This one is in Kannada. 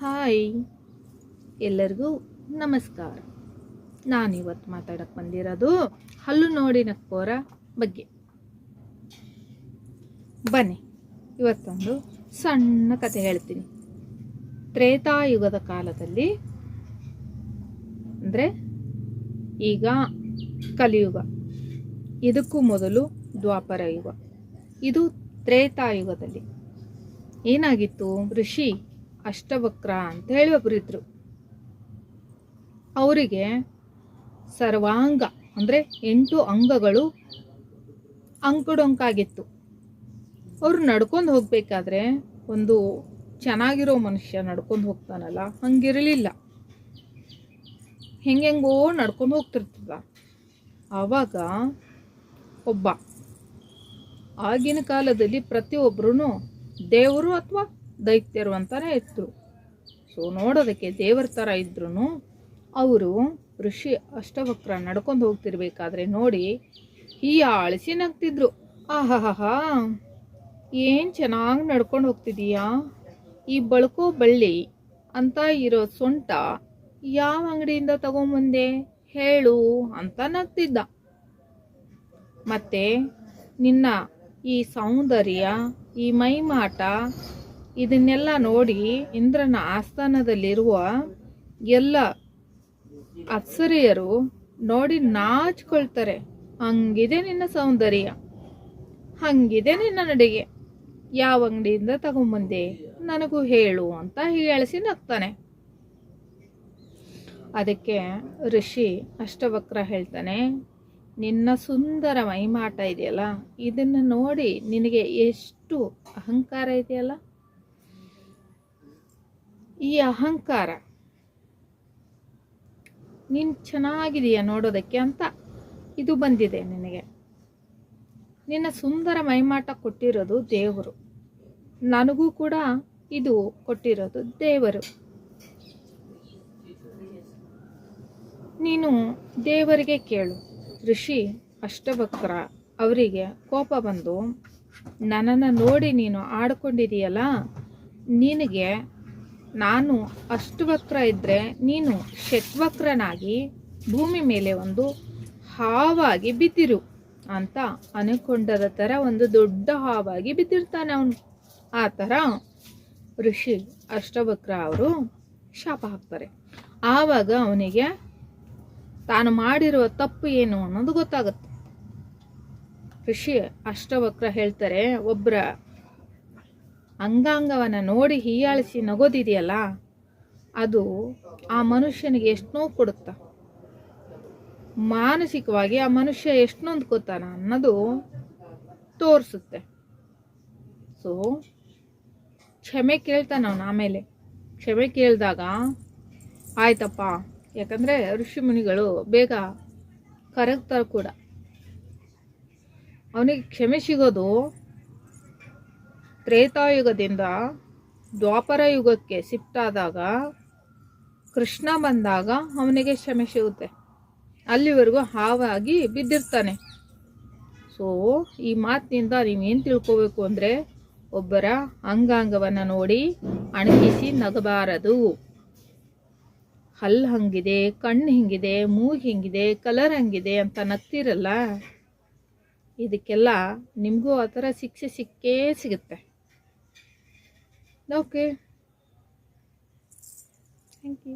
ಹಾಯ್, ಎಲ್ಲರಿಗೂ ನಮಸ್ಕಾರ. ನಾನಿವತ್ತು ಮಾತಾಡಕ್ಕೆ ಬಂದಿರೋದು ಹಲ್ಲು ನೋಡಿ ನಕ್ಕೋರ ಬಗ್ಗೆ. ಬನ್ನಿ, ಇವತ್ತೊಂದು ಸಣ್ಣ ಕತೆ ಹೇಳ್ತೀನಿ. ತ್ರೇತಾಯುಗದ ಕಾಲದಲ್ಲಿ, ಅಂದರೆ ಈಗ ಕಲಿಯುಗ, ಇದಕ್ಕೂ ಮೊದಲು ದ್ವಾಪರ ಯುಗ, ಇದು ತ್ರೇತಾಯುಗದಲ್ಲಿ ಏನಾಗಿತ್ತು? ಋಷಿ ಅಷ್ಟವಕ್ರ ಅಂತ ಹೇಳಿ ಒಬ್ಬರಿದ್ರು. ಅವರಿಗೆ ಸರ್ವಾಂಗ ಅಂದರೆ 8 ಅಂಗಗಳು ಅಂಕುಡೊಂಕಾಗಿತ್ತು. ಅವರು ನಡ್ಕೊಂಡು ಹೋಗ್ಬೇಕಾದ್ರೆ ಒಂದು ಚೆನ್ನಾಗಿರೋ ಮನುಷ್ಯ ನಡ್ಕೊಂಡು ಹೋಗ್ತಾನಲ್ಲ, ಹಂಗಿರಲಿಲ್ಲ. ಹೆಂಗೆಂಗೋ ನಡ್ಕೊಂಡು ಹೋಗ್ತಿರ್ತದ. ಆವಾಗ ಒಬ್ಬ, ಆಗಿನ ಕಾಲದಲ್ಲಿ ಪ್ರತಿಯೊಬ್ಬರೂ ದೇವರು ಅಥವಾ ದೈತ್ಯರು ಅಂತಾನೆ ಇತ್ತು. ಸೊ ನೋಡೋದಕ್ಕೆ ದೇವರ ಥರ ಇದ್ರೂ ಅವರು ಋಷಿ ಅಷ್ಟವಕ್ರ ನಡ್ಕೊಂಡು ಹೋಗ್ತಿರ್ಬೇಕಾದ್ರೆ ನೋಡಿ ಹೀಯಾಳಿಸಿ ನಗ್ತಿದ್ರು. ಆಹಾಹಾ, ಏನು ಚೆನ್ನಾಗಿ ನಡ್ಕೊಂಡು ಹೋಗ್ತಿದೀಯಾ, ಈ ಬಳ್ಕೋ ಬಳ್ಳಿ ಅಂತ ಇರೋ ಸೊಂಟ ಯಾವ ಅಂಗಡಿಯಿಂದ ತಗೊಂಬಂದೆ ಹೇಳು ಅಂತ ನಗ್ತಿದ್ದ. ಮತ್ತೆ ನಿನ್ನ ಈ ಸೌಂದರ್ಯ, ಈ ಮೈಮಾಟ, ಇದನ್ನೆಲ್ಲ ನೋಡಿ ಇಂದ್ರನ ಆಸ್ಥಾನದಲ್ಲಿರುವ ಎಲ್ಲ ಅಪ್ಸರೆಯರು ನೋಡಿ ನಾಚ್ಕೊಳ್ತಾರೆ. ಹಂಗಿದೆ ನಿನ್ನ ಸೌಂದರ್ಯ, ಹಂಗಿದೆ ನಿನ್ನ ನಡಿಗೆ, ಯಾವ ಅಂಗಡಿಯಿಂದ ತಗೊಂಬಂದೆ ನನಗೂ ಹೇಳು ಅಂತ ಹೀಯಾಳಿಸಿ ನಗ್ತಾನೆ. ಅದಕ್ಕೆ ಋಷಿ ಅಷ್ಟವಕ್ರ ಹೇಳ್ತಾನೆ, ನಿನ್ನ ಸುಂದರ ಮೈಮಾಟ ಇದೆಯಲ್ಲ, ಇದನ್ನು ನೋಡಿ ನಿನಗೆ ಎಷ್ಟು ಅಹಂಕಾರ ಇದೆಯಲ್ಲ, ಈ ಅಹಂಕಾರ ನೀನು ಚೆನ್ನಾಗಿದೆಯಾ ನೋಡೋದಕ್ಕೆ ಅಂತ ಇದು ಬಂದಿದೆ ನಿನಗೆ. ನಿನ್ನ ಸುಂದರ ಮೈಮಾಟ ಕೊಟ್ಟಿರೋದು ದೇವರು, ನನಗೂ ಕೂಡ ಇದು ಕೊಟ್ಟಿರೋದು ದೇವರು. ನೀನು ದೇವರಿಗೆ ಕೇಳು. ಋಷಿ ಅಷ್ಟವಕ್ರ ಅವರಿಗೆ ಕೋಪ ಬಂದು, ನನ್ನನ್ನು ನೋಡಿ ನೀನು ಆಡ್ಕೊಂಡಿದೀಯಲ್ಲ, ನಿನಗೆ ನಾನು ಅಷ್ಟವಕ್ರ ಇದ್ದರೆ ನೀನು ಷಟ್ವಕ್ರನಾಗಿ ಭೂಮಿ ಮೇಲೆ ಒಂದು ಹಾವಾಗಿ ಬಿದ್ದಿರು ಅಂತ ಅನ್ಕೊಂಡದ ಥರ ಒಂದು ದೊಡ್ಡ ಹಾವಾಗಿ ಬಿದ್ದಿರ್ತಾನೆ ಅವನು. ಆ ಥರ ಋಷಿ ಅಷ್ಟವಕ್ರ ಅವರು ಶಾಪ ಹಾಕ್ತಾರೆ. ಆವಾಗ ಅವನಿಗೆ ತಾನು ಮಾಡಿರುವ ತಪ್ಪು ಏನು ಅನ್ನೋದು ಗೊತ್ತಾಗುತ್ತೆ. ಋಷಿ ಅಷ್ಟವಕ್ರ ಹೇಳ್ತಾರೆ, ಒಬ್ಬರ ಅಂಗಾಂಗವನ್ನು ನೋಡಿ ಹೀಯಾಳಿಸಿ ನಗೋದಿದೆಯಲ್ಲ, ಅದು ಆ ಮನುಷ್ಯನಿಗೆ ಎಷ್ಟು ನೋವು ಕೊಡುತ್ತ, ಮಾನಸಿಕವಾಗಿ ಆ ಮನುಷ್ಯ ಎಷ್ಟು ನೊಂದ್ಕೋತಾನ ಅನ್ನೋದು ತೋರಿಸುತ್ತೆ. ಸೊ ಕ್ಷಮೆ ಕೇಳ್ತಾನ ಅವನು. ಆಮೇಲೆ ಕ್ಷಮೆ ಕೇಳಿದಾಗ ಆಯ್ತಪ್ಪ, ಯಾಕಂದರೆ ಋಷಿ ಮುನಿಗಳು ಬೇಗ ಕರಗ್ತಾರೆ ಕೂಡ. ಅವನಿಗೆ ಕ್ಷಮೆ ಸಿಗೋದು ತ್ರೇತಾಯುಗದಿಂದ ದ್ವಾಪರ ಯುಗಕ್ಕೆ ಶಿಫ್ಟ್ ಆದಾಗ, ಕೃಷ್ಣ ಬಂದಾಗ ಅವನಿಗೆ ಕ್ಷಮೆ ಸಿಗುತ್ತೆ. ಅಲ್ಲಿವರೆಗೂ ಹಾವಾಗಿ ಬಿದ್ದಿರ್ತಾನೆ. ಸೊ ಈ ಮಾತಿನಿಂದ ನೀವೇನು ತಿಳ್ಕೋಬೇಕು ಅಂದರೆ, ಒಬ್ಬರ ಅಂಗಾಂಗವನ್ನು ನೋಡಿ ಅಣಕಿಸಿ ನಗಬಾರದು. ಹಲ್ಲು ಹಂಗಿದೆ, ಕಣ್ಣು ಹಿಂಗಿದೆ, ಮೂಗು ಹಿಂಗಿದೆ, ಕಲರ್ ಹಂಗಿದೆ ಅಂತ ನಗ್ತಿರಲ್ಲ, ಇದಕ್ಕೆಲ್ಲ ನಿಮಗೂ ಆ ಥರ ಶಿಕ್ಷೆ ಸಿಕ್ಕೇ ಸಿಗುತ್ತೆ. Okay, thank you.